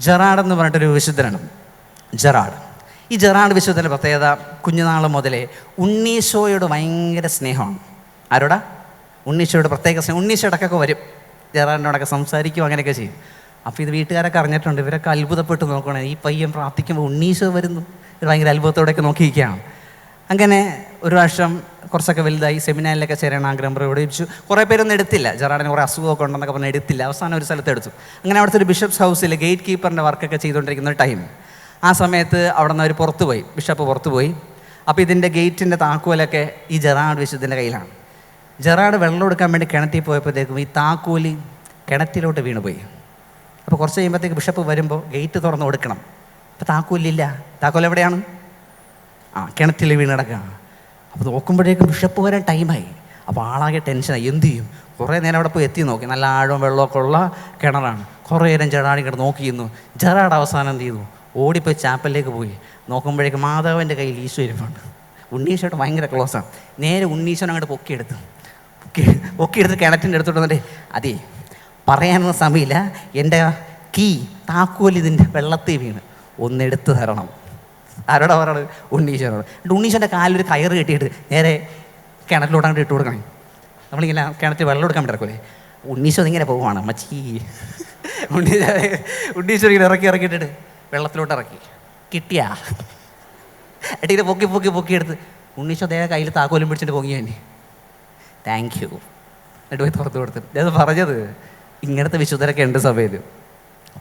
Gerard എന്ന് പറഞ്ഞിട്ടൊരു വിശുദ്ധനാണ് Gerard. ഈ ജെറാഡ് വിശുദ്ധൻ്റെ പ്രത്യേകത കുഞ്ഞുനാൾ മുതലേ ഉണ്ണീശോയോട് ഭയങ്കര സ്നേഹമാണ്. ആരോടാ? ഉണ്ണീശോയോട് പ്രത്യേക സ്നേഹം. ഉണ്ണീശോടൊക്കെ വരും, ജെറാഡിനോടൊക്കെ സംസാരിക്കും, അങ്ങനെയൊക്കെ ചെയ്യും. അപ്പോൾ ഇത് വീട്ടുകാരൊക്കെ അറിഞ്ഞിട്ടുണ്ട്. ഇവരൊക്കെ അത്ഭുതപ്പെട്ട് നോക്കണേ, ഈ പയ്യൻ പ്രാർത്ഥിക്കുമ്പോൾ ഉണ്ണീശോ വരുന്നു. ഇത് ഭയങ്കര അത്ഭുതത്തോടെയൊക്കെ നോക്കിയിരിക്കുകയാണ്. അങ്ങനെ ഒരു വർഷം കുറച്ചൊക്കെ വലുതായി, സെമിനാറിലൊക്കെ ചേരാൻ ആഗ്രഹം പ്രകടിപ്പിച്ചു. കുറേ പേരൊന്നും എടുത്തില്ല, ജെറാഡിന് കുറേ അസുഖമൊക്കെ ഉണ്ടെന്നൊക്കെ പറഞ്ഞാൽ എടുത്തില്ല. അവസാനം ഒരു സ്ഥലത്ത് എടുത്തു. അങ്ങനെ അവിടുത്തെ ഒരു ബിഷപ്സ് ഹൗസിൽ ഗേറ്റ് കീപ്പറിൻ്റെ വർക്കൊക്കെ ചെയ്തുകൊണ്ടിരിക്കുന്ന ടൈം. ആ സമയത്ത് അവിടെ നിന്ന് അവർ പുറത്തു പോയി, ബിഷപ്പ് പുറത്തു പോയി. അപ്പോൾ ഇതിൻ്റെ ഗേറ്റിൻ്റെ താക്കോലൊക്കെ ഈ ജെറാഡ് വിശുദ്ധൻ്റെ കയ്യിലാണ്. ജെറാഡ് വെള്ളം എടുക്കാൻ വേണ്ടി കിണറ്റിൽ പോയപ്പോഴത്തേക്കും ഈ താക്കോല് കിണറ്റിലോട്ട് വീണുപോയി. അപ്പോൾ കുറച്ച് കഴിയുമ്പോഴത്തേക്ക് ബിഷപ്പ് വരുമ്പോൾ ഗേറ്റ് തുറന്ന് കൊടുക്കണം. അപ്പോൾ താക്കോലില്ല. താക്കോൽ എവിടെയാണ്? കിണറ്റിൽ വീണ് കിടക്കുകയാണ്. അപ്പോൾ നോക്കുമ്പോഴേക്കും ബിഷപ്പ് വരാൻ ടൈമായി. അപ്പോൾ ആളാകെ ടെൻഷനായി, എന്ത് ചെയ്യും? കുറേ നേരം അവിടെ പോയി എത്തി നോക്കി, നല്ല ആഴവും വെള്ളമൊക്കെ ഉള്ള കിണറാണ്. കുറേ നേരം ജെറാഡ് ഇങ്ങോട്ട് നോക്കിയിരുന്നു. ജെറാഡ് അവസാനം എന്ത് ചെയ്തു? ഓടിപ്പോയി ചാപ്പലിലേക്ക് പോയി. നോക്കുമ്പോഴേക്കും മാതാവിൻ്റെ കയ്യിൽ ഈശോ ഇരിപ്പുണ്ട്. ഉണ്ണീശോട്ട് ഭയങ്കര ക്ലോസാണ്. നേരെ ഉണ്ണീശോനെ അങ്ങോട്ട് പൊക്കിയെടുത്ത് കിണറ്റിൻ്റെ അടുത്തോട്ട് വന്നിട്ട്, അതേ പറയാനൊന്നും സമയമില്ല, എൻ്റെ താക്കോൽ ഇതിൻ്റെ വെള്ളത്തിൽ വീണ്, ഒന്നെടുത്ത് തരണം. ആരോടാ പറയണത്? ഉണ്ണീശോനോട്. ഉണ്ണീശോൻ്റെ കാലിലൊരു കയറ് കെട്ടിയിട്ട് നേരെ കിണറ്റിലോട്ട് അങ്ങോട്ട് ഇട്ട് കൊടുക്കണേ. നമ്മളിങ്ങനെ കിണറ്റിൽ വെള്ളം എടുക്കാൻ വേണ്ടി ഇറക്കൂലേ, ഉണ്ണീശോ ഇങ്ങനെ പോവുകയാണ്. മച്ചി ഉണ്ണീശോ ഇങ്ങനെ ഇറക്കിയിട്ടിട്ട് വെള്ളത്തിലോട്ട് ഇറക്കി. കിട്ടിയാ ഇങ്ങനെ പൊക്കിയെടുത്ത് ഉണ്ണീശോ ദേഹ കയ്യിൽ താക്കോലും പിടിച്ചിട്ട് പൊങ്ങി തന്നെ. താങ്ക് യു എന്നിട്ട് പോയി തുറന്നു കൊടുത്ത്. അത് പറഞ്ഞത് ഇങ്ങനത്തെ വിശുദ്ധരൊക്കെ ഉണ്ട് സഭയിൽ.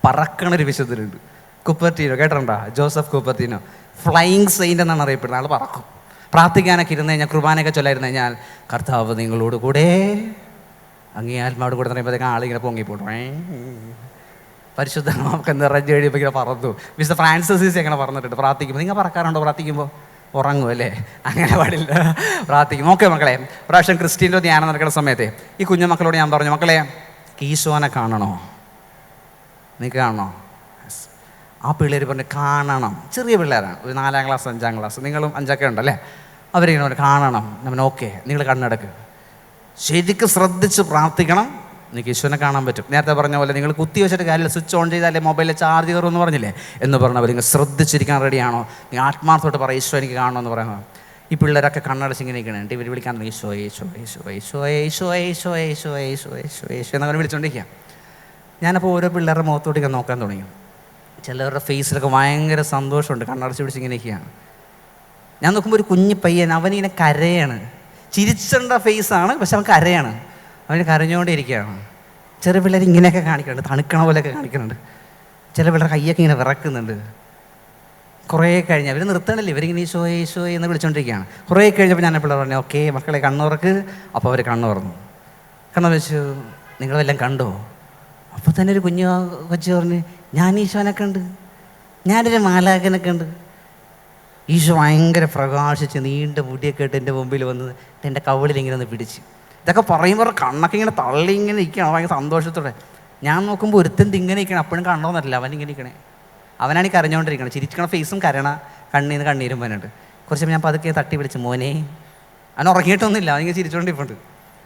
പറക്കണൊരു വിശുദ്ധരുണ്ട്, കുപ്പർട്ടീനോ, കേട്ടിട്ടുണ്ടോ? ജോസഫ് കുപ്പർട്ടീനോ. ഫ്ലൈയിങ് സെയിൻ്റ് എന്നാണ് അറിയപ്പെടുന്നത്. ആൾ പറക്കും. പ്രാർത്ഥിക്കാനൊക്കെ ഇരുന്ന് കഴിഞ്ഞാൽ, കുർബാനയൊക്കെ ചൊല്ലായിരുന്നു കഴിഞ്ഞാൽ, കർത്താവ് നിങ്ങളോട് കൂടെ, അങ്ങേ ആത്മാവോട് കൂടെ പറയുമ്പോഴത്തേക്ക് ആളിങ്ങനെ പൊങ്ങിപ്പോട്ടും. പരിശുദ്ധമാക്കെ നിറഞ്ഞ് കഴിയുമ്പോൾ ഇങ്ങനെ പറന്നു. വിശുദ്ധ ഫ്രാൻസിസ് അങ്ങനെ പറഞ്ഞിട്ടുണ്ട്, പ്രാർത്ഥിക്കുമ്പോൾ. നിങ്ങൾ പറക്കാറുണ്ടോ? പ്രാർത്ഥിക്കുമ്പോൾ ഉറങ്ങും അല്ലേ? അങ്ങനെ പാടില്ല, പ്രാർത്ഥിക്കും. ഓക്കെ മക്കളെ, പ്രാവശ്യം ക്രിസ്ത്യൻ്റെ ധ്യാനം നടക്കുന്ന സമയത്ത് ഈ കുഞ്ഞുമക്കളോട് ഞാൻ പറഞ്ഞു, മക്കളെ ഈശോനെ കാണണോ? നീ കാണണോ? ആ പിള്ളേർ പറഞ്ഞു കാണണം. ചെറിയ പിള്ളേരാണ്, ഒരു 4ാം ക്ലാസ് 5ാം ക്ലാസ്. നിങ്ങളും 5ഒക്കെ ഉണ്ടല്ലേ? അവരിങ്ങനെ പറഞ്ഞു കാണണം. നമ്മൾ ഓക്കെ, നിങ്ങൾ കണ്ണടക്ക്, ശരിക്കും ശ്രദ്ധിച്ച് പ്രാർത്ഥിക്കണം, നിങ്ങൾക്ക് ഈശോനെ കാണാൻ പറ്റും. നേരത്തെ പറഞ്ഞ പോലെ നിങ്ങൾ കുത്തി വെച്ചിട്ട് കാര്യമില്ല, സ്വിച്ച് ഓൺ ചെയ്താലേ മൊബൈലിൽ ചാർജ് കയറുമെന്ന് പറഞ്ഞില്ലേ എന്ന് പറഞ്ഞവർ നിങ്ങൾ ശ്രദ്ധിച്ചിരിക്കാൻ റെഡിയാണോ? നിങ്ങൾ ആത്മാർത്ഥത്തോട്ട് പറയും ഈശോ എനിക്ക് കാണണമെന്ന് പറയുന്നത്. ഈ പിള്ളേരൊക്കെ കണ്ണടച്ച് ഇങ്ങനെ ഇരിക്കണുണ്ട്. ഇവർ വിളിക്കാൻ തുടങ്ങി ഈശോ ഈശോ ഈശോ ഈശോ ഈശോ ഈശോ ഈശോ ഈശോ ഈശോ ഈശോ എന്നങ്ങനെ വിളിച്ചുകൊണ്ടിരിക്കുക. ഞാനപ്പോൾ ഓരോ പിള്ളേരുടെ മുഖത്തോട്ടൊക്കെ നോക്കാൻ തുടങ്ങി. ചിലവരുടെ ഫേസിലൊക്കെ ഭയങ്കര സന്തോഷമുണ്ട്, കണ്ണടച്ച് പിടിച്ച് ഇങ്ങനെ ഇരിക്കുകയാണ്. ഞാൻ നോക്കുമ്പോൾ ഒരു കുഞ്ഞു പയ്യൻ, അവനിങ്ങനെ കരയാണ്. ചിരിച്ചേണ്ട ഫേസാണ്, പക്ഷെ അവൻ കരയാണ്. അവന് കരഞ്ഞുകൊണ്ടിരിക്കുകയാണ്. ചെറിയ പിള്ളേർ ഇങ്ങനെയൊക്കെ കാണിക്കുന്നുണ്ട്, തണുക്കണ പോലെയൊക്കെ കാണിക്കുന്നുണ്ട്. ചില പിള്ളേർ കയ്യൊക്കെ ഇങ്ങനെ വിറക്കുന്നുണ്ട്. കുറേ കഴിഞ്ഞ് അവർ നിർത്തണില്ല, ഇവരിങ്ങനെ ഈശോയെ ഈശോയെ എന്ന് വിളിച്ചുകൊണ്ടിരിക്കുകയാണ്. കുറേ കഴിഞ്ഞപ്പോൾ ഞാൻ പിള്ളേർ പറഞ്ഞു, ഓക്കെ മക്കളെ കണ്ണുറക്ക്. അപ്പോൾ അവർ കണ്ണു തുറന്നു. കണ്ണു വെച്ചു, നിങ്ങളെല്ലാം കണ്ടോ? അപ്പോൾ തന്നെ ഒരു കുഞ്ഞു കൊച്ചു പറഞ്ഞ്, ഞാൻ ഈശോനെ കണ്ട്, ഞാനൊരു മാലാഖനൊക്കെ ഉണ്ട്. ഈശോ ഭയങ്കര പ്രകാശിച്ച് നീണ്ട മുടിയൊക്കെ ഇട്ട് എൻ്റെ മുമ്പിൽ വന്ന് എൻ്റെ കവിളിൽ ഇങ്ങനെ ഒന്ന് പിടിച്ച്. ഇതൊക്കെ പറയുമ്പോൾ കണ്ണൊക്കെ ഇങ്ങനെ തള്ളി ഇങ്ങനെ ഇരിക്കണം, ഭയങ്കര സന്തോഷത്തോടെ. ഞാൻ നോക്കുമ്പോൾ ഒരുത്തൻ ഇങ്ങനെ ഇരിക്കണം, അപ്പോഴും കണ്ടോന്നറിയില്ല, അവൻ ഇങ്ങനെ ഇരിക്കണേ. അവനാണ് ഈ കരഞ്ഞുകൊണ്ടിരിക്കണം, ചിരിക്കണ ഫേസും കരണ, കണ്ണീന്ന് കണ്ണീരും വന്നിട്ട്. കുറച്ച് ഞാൻ പതുക്കെ തട്ടി പിടിച്ച്, മോനെ. അവൻ ഉറങ്ങിയിട്ടൊന്നുമില്ല, അവനിങ്ങനെ ചിരിച്ചുകൊണ്ടിരിപ്പുണ്ട്.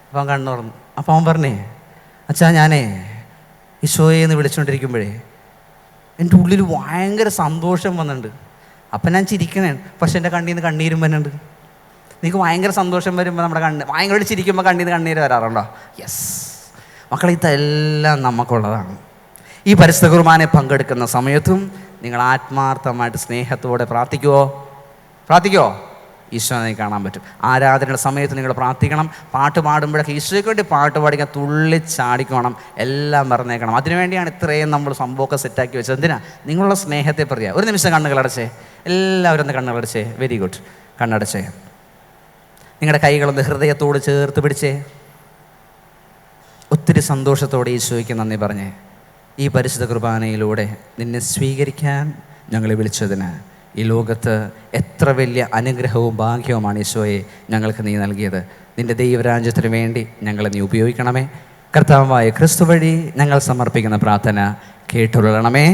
അപ്പോൾ അവൻ കണ്ണു തുറന്നു. അപ്പോൾ അവൻ പറഞ്ഞേ, അച്ഛാ ഞാനേ ഈശോയെ എന്ന് വിളിച്ചുകൊണ്ടിരിക്കുമ്പോഴേ എൻ്റെ ഉള്ളിൽ ഭയങ്കര സന്തോഷം വന്നിട്ടുണ്ട്. അപ്പം ഞാൻ ചിരിക്കണേ, പക്ഷെ എൻ്റെ കണ്ണീന്ന് കണ്ണീരും വരുന്നുണ്ട്. നിങ്ങൾക്ക് ഭയങ്കര സന്തോഷം വരുമ്പോൾ നമ്മുടെ ഭയങ്കരമായിട്ട് ചിരിക്കുമ്പോൾ കണ്ണീന്ന് കണ്ണീര് വരാറുണ്ടോ? യെസ് മക്കളെ, ഇതെല്ലാം നമുക്കുള്ളതാണ്. ഈ പരിശുദ്ധ കുർബാനയിൽ പങ്കെടുക്കുന്ന സമയത്തും നിങ്ങൾ ആത്മാർത്ഥമായിട്ട് സ്നേഹത്തോടെ പ്രാർത്ഥിക്കുമോ? ഈശോനെ കാണാൻ പറ്റും. ആരാധനയുടെ സമയത്ത് നിങ്ങൾ പ്രാർത്ഥിക്കണം. പാട്ട് പാടുമ്പോഴൊക്കെ ഈശോയ്ക്ക് വേണ്ടി പാട്ട് പാടിക്കാൻ തുള്ളിച്ചാടിക്കണം, എല്ലാം പറഞ്ഞേക്കണം. അതിനുവേണ്ടിയാണ് ഇത്രയും നമ്മൾ സംഭവമൊക്കെ സെറ്റാക്കി വെച്ചത്. എന്തിനാ? നിങ്ങളുടെ സ്നേഹത്തെ പറയാം. ഒരു നിമിഷം കണ്ണുകളടച്ചേ, എല്ലാവരും ഒന്ന് കണ്ണുകളടച്ചേ. Very good, കണ്ണടച്ചേ. നിങ്ങളുടെ കൈകളൊന്ന് ഹൃദയത്തോട് ചേർത്ത് പിടിച്ചേ. ഒത്തിരി സന്തോഷത്തോടെ ഈശോയ്ക്ക് നന്ദി പറഞ്ഞേ. ഈ പരിശുദ്ധ കുർബാനയിലൂടെ നിന്നെ സ്വീകരിക്കാൻ ഞങ്ങളെ വിളിച്ചതിന് ഈ ലോകത്ത് എത്ര വലിയ അനുഗ്രഹവും ഭാഗ്യവുമാണ് ഈശോയെ ഞങ്ങൾക്ക് നീ നൽകിയത്. നിൻ്റെ ദൈവരാജ്യത്തിന് വേണ്ടി ഞങ്ങളെ നീ ഉപയോഗിക്കണമേ. കർത്താവായ ക്രിസ്തു വഴി ഞങ്ങൾ സമർപ്പിക്കുന്ന പ്രാർത്ഥന കേട്ടുകൊള്ളണമേ.